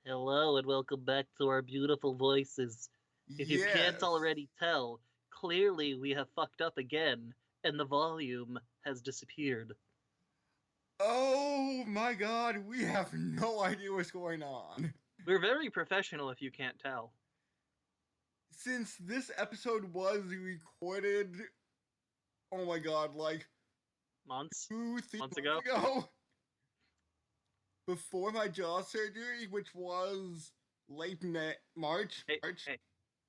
Hello and welcome back to our beautiful voices. If you can't Yes. already tell, clearly we have fucked up again, and the volume has disappeared. Oh my god, we have no idea what's going on. We're very professional if you can't tell. Since this episode was recorded, oh my god, like Months? two, three Months months ago? ago, before my jaw surgery, which was late March. Hey, March. hey,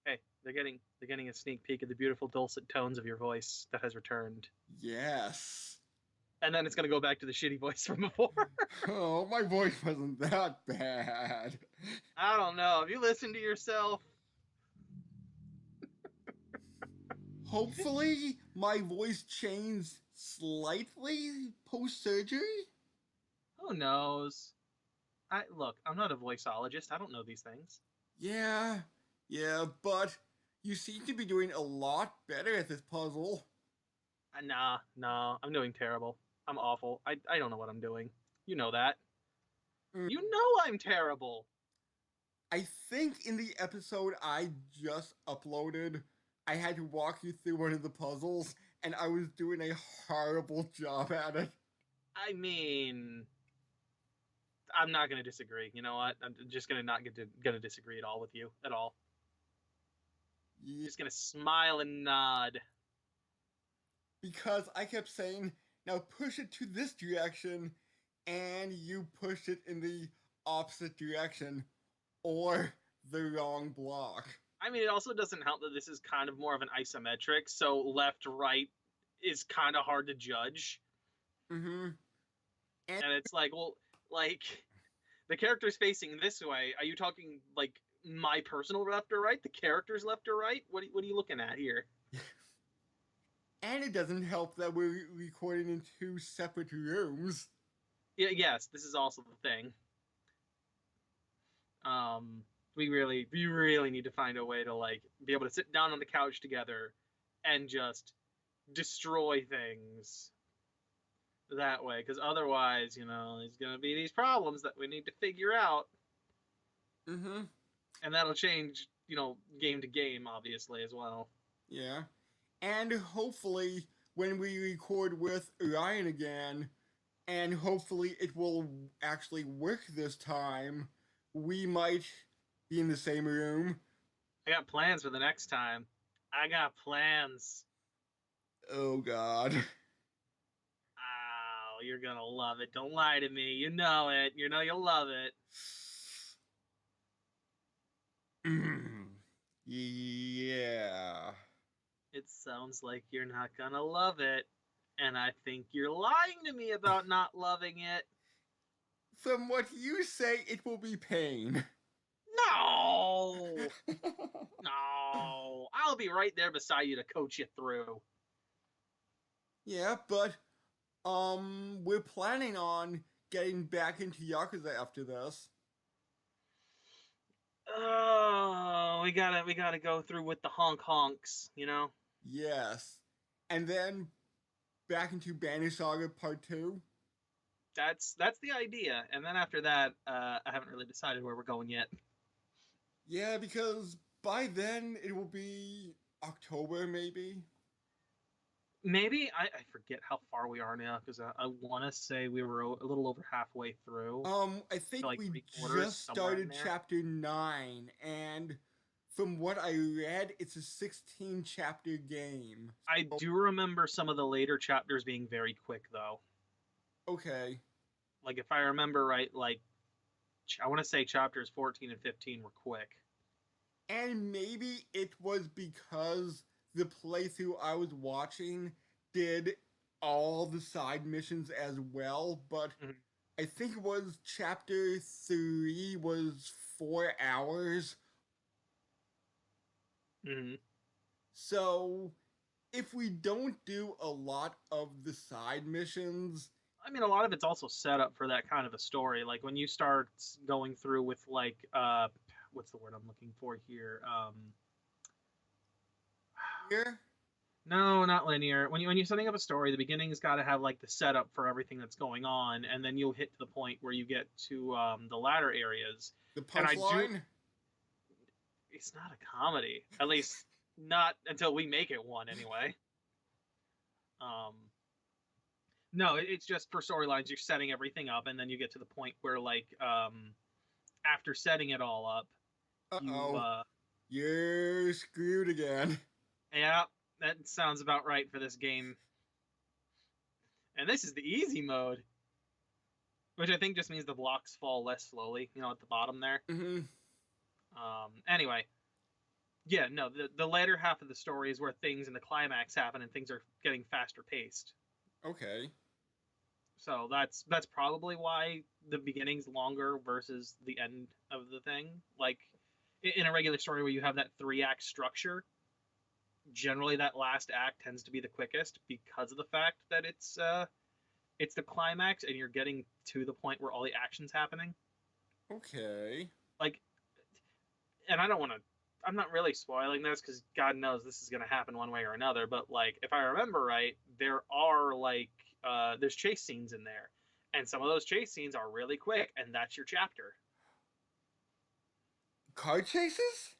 hey, they're getting a sneak peek of the beautiful dulcet tones of your voice that has returned. Yes. And then it's gonna go back to the shitty voice from before. Oh, my voice wasn't that bad. I don't know. Have you listened to yourself? Hopefully, my voice changed slightly post surgery. Who knows? I'm not a voiceologist. I don't know these things. Yeah, yeah, but you seem to be doing a lot better at this puzzle. Nah, I'm doing terrible. I'm awful. I don't know what I'm doing. You know that. You Mm. know I'm terrible. I think in the episode I just uploaded, I had to walk you through one of the puzzles, and I was doing a horrible job at it. I mean, I'm not gonna disagree. You know what? I'm just gonna not get to gonna disagree at all with you at all. Yeah, Just gonna smile and nod. because I kept saying, now push it to this direction, and you pushed it in the opposite direction, or the wrong block. I mean, it also doesn't help that this is kind of more of an isometric, so left right is kind of hard to judge. Mm-hmm. And And it's like, well, like the character's facing this way. Are you talking like my personal left or right? The character's left or right? What are you looking at here? And it doesn't help that we're recording in two separate rooms. Yeah, yes, this is also the thing. Um, we really need to find a way to like be able to sit down on the couch together and just destroy things that way. Because otherwise, there's gonna be these problems that we need to figure out, Mm-hmm. and that'll change, game to game, obviously as well. Yeah. And hopefully, when we record with Ryan again, and hopefully it will actually work this time, we might be in the same room. I got plans for the next time. I got plans. Oh, God. Oh, you're gonna love it. Don't lie to me. You know it. You know you'll love it. Yeah. It sounds like you're not gonna love it. And I think you're lying to me about not loving it. From what you say, it will be pain. No! No! I'll be right there beside you to coach you through. Yeah, but we're planning on getting back into Yakuza after this. Oh, we gotta go through with the honks. Yes. And then back into Banner Saga Part 2. That's the idea. And then after that, I haven't really decided where we're going yet. Yeah, because by then it will be October, maybe. Maybe I forget how far we are now because I want to say we were a little over halfway through, I think like we three quarters just somewhere in started there. chapter 9, and from what I read, it's a 16 chapter game. I So, do remember some of the later chapters being very quick though. okay. Like if I remember right, like I want to say chapters 14 and 15 were quick. And maybe it was because the playthrough I was watching did all the side missions as well, but Mm-hmm. I think it was chapter 3 was 4 hours. Mm-hmm. So if we don't do a lot of the side missions, I mean, a lot of it's also set up for that kind of a story. Like when you start going through with like what's the word I'm looking for here? here, No, not linear. When you're setting up a story, the beginning's got to have like the setup for everything that's going on, and then you'll hit to the point where you get to the latter areas, The And I do. punchline? It's not a comedy, at least not until we make it one, anyway. Um, no, it's just for storylines. You're setting everything up, and then you get to the point where, like, after setting it all up, you, Uh-oh. You're screwed again. yeah, that sounds about right for this game. And this is the easy mode, which I think just means the blocks fall less slowly, at the bottom there. Mm-hmm. Anyway, yeah, no, the later half of the story is where things in the climax happen and things are getting faster paced. Okay. So that's probably why the beginning's longer versus the end of the thing. Like in a regular story where you have that 3-act structure, generally that last act tends to be the quickest because of the fact that it's the climax and you're getting to the point where all the action's happening. Okay. Like, and I'm not really spoiling this because God knows this is going to happen one way or another, but like if I remember right, there are there's chase scenes in there, and some of those chase scenes are really quick, and that's your chapter. Car chases?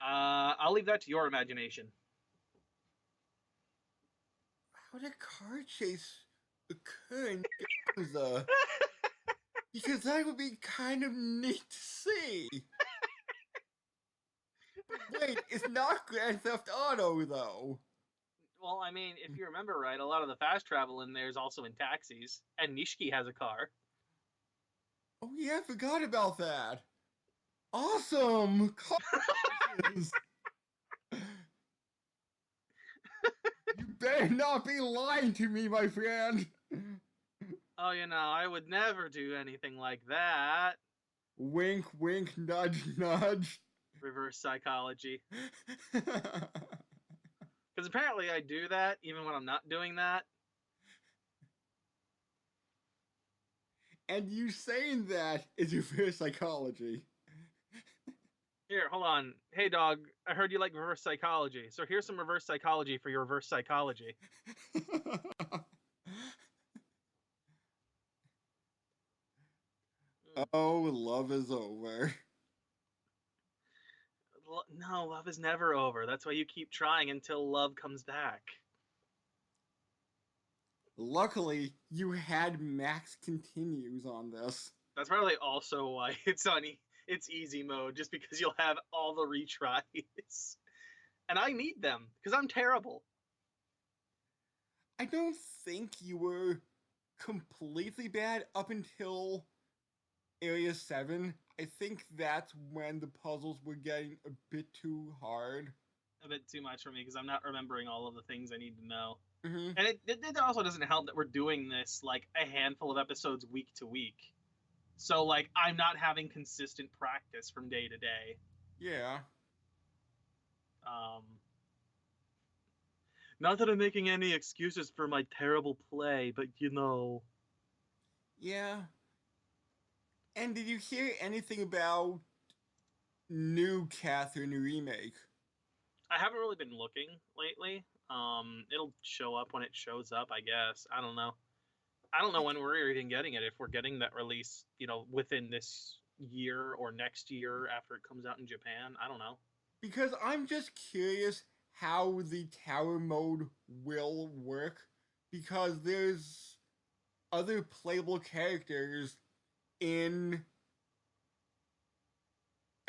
I'll leave that to your imagination. How did a car chase occur in Yakuza? Because that would be kind of neat to see. But wait, it's not Grand Theft Auto, though. Well, I mean, if you remember right, a lot of the fast travel in there is also in taxis, and Nishiki has a car. Oh yeah, I forgot about that. Awesome! Car chases! You better not be lying to me, my friend! Oh, I would never do anything like that. Wink, wink, nudge, nudge. Reverse psychology. Because apparently I do that even when I'm not doing that. And you saying that is reverse psychology. Here, hold on. Hey, dog, I heard you like reverse psychology. So here's some reverse psychology for your reverse psychology. Oh, love is over. No, love is never over. That's why you keep trying until love comes back. Luckily, you had max continues on this. That's probably also why it's easy mode, just because you'll have all the retries. And I need them, because I'm terrible. I don't think you were completely bad up until Area 7. I think that's when the puzzles were getting a bit too hard. A bit too much for me, because I'm not remembering all of the things I need to know. Mm-hmm. And it also doesn't help that we're doing this, like, a handful of episodes week to week. So, like, I'm not having consistent practice from day to day. Yeah. Not that I'm making any excuses for my terrible play, but Yeah. And did you hear anything about New Catherine remake? I haven't really been looking lately. It'll show up when it shows up, I guess. I don't know. I don't know when we're even getting it. If we're getting that release, within this year or next year after it comes out in Japan. I don't know. Because I'm just curious how the tower mode will work. Because there's other playable characters in.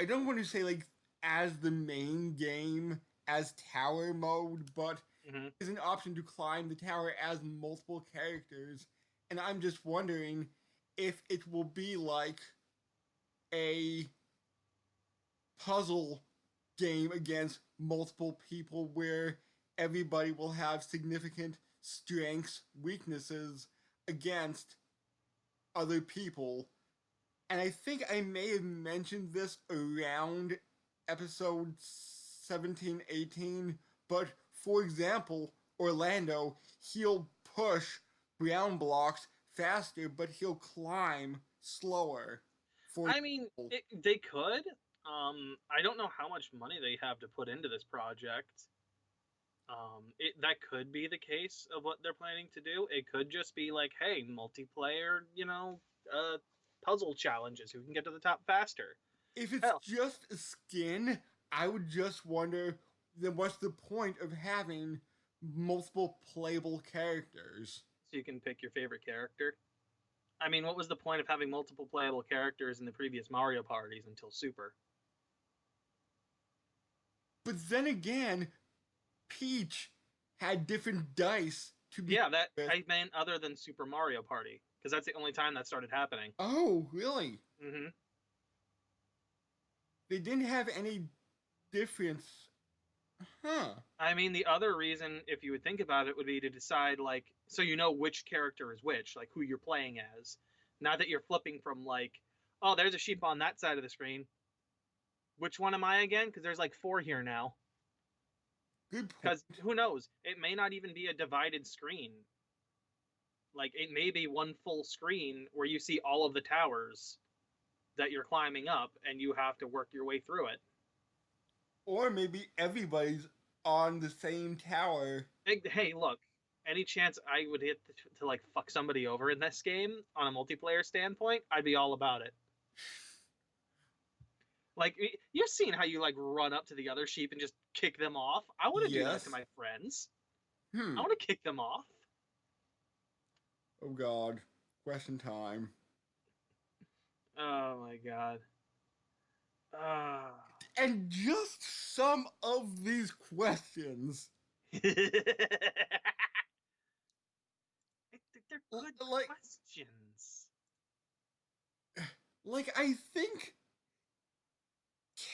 I don't want to say like as the main game as tower mode, but there's an option to climb the tower as multiple characters. And I'm just wondering if it will be like a puzzle game against multiple people where everybody will have significant strengths, weaknesses against other people. And I think I may have mentioned this around episode 17, 18, but for example, Orlando, he'll push brown blocks faster, but he'll climb slower. I mean, they could. I don't know how much money they have to put into this project. That could be the case of what they're planning to do. It could just be like, hey, multiplayer, puzzle challenges, who can get to the top faster. If it's Hell, just a skin, I would just wonder then what's the point of having multiple playable characters? so you can pick your favorite character. I mean, what was the point of having multiple playable characters in the previous Mario parties until Super? But then again, Peach had different dice to be Yeah, that with. I meant other than Super Mario Party, because that's the only time that started happening. Oh, really? Mm-hmm. They didn't have any difference. Huh. I mean, the other reason, if you would think about it, would be to decide, like, so you know which character is which, like who you're playing as. Not that you're flipping from, like, oh, there's a sheep on that side of the screen. Which one am I again? Because there's like 4 here now. Good point. Because who knows? It may not even be a divided screen. Like, it may be one full screen where you see all of the towers that you're climbing up and you have to work your way through it. Or maybe everybody's on the same tower. Hey, look, any chance I would hit to like fuck somebody over in this game on a multiplayer standpoint, I'd be all about it. Like, you've seen how you like run up to the other sheep and just kick them off. I want to do that to Yes. my friends. Hmm. I want to kick them off. Oh god. Question time. Oh my god. Ah. And just some of these questions. They're good Like, questions. I think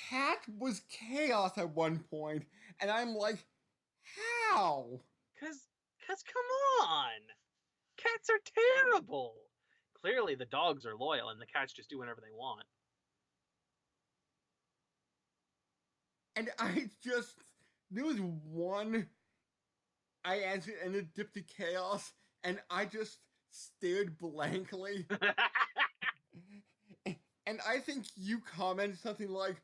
Cat was chaos at one point, and I'm like, how? Cause come on. Cats are terrible. Clearly the dogs are loyal and the cats just do whatever they want. And there was one I answered and it dipped to chaos, and I just stared blankly. And I think you commented something like,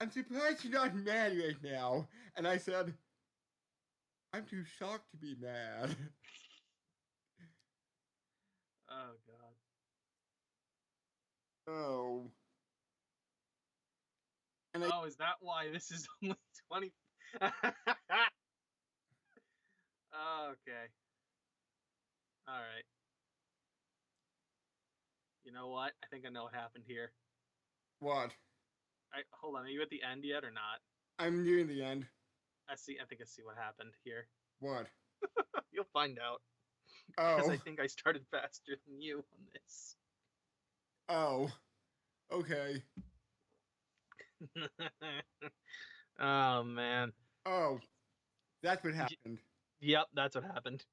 I'm surprised you're not mad right now. And I said, I'm too shocked to be mad. Oh god. Oh. And Oh, is that why this is only 20? Okay. All right. You know what? I think I know what happened here. What? Hold on. Are you at the end yet or not? I'm nearing the end. I see. I think I see what happened here. What? You'll find out because Oh. I think I started faster than you on this. Oh. Okay. Oh man. Oh. That's what happened. Yep, that's what happened.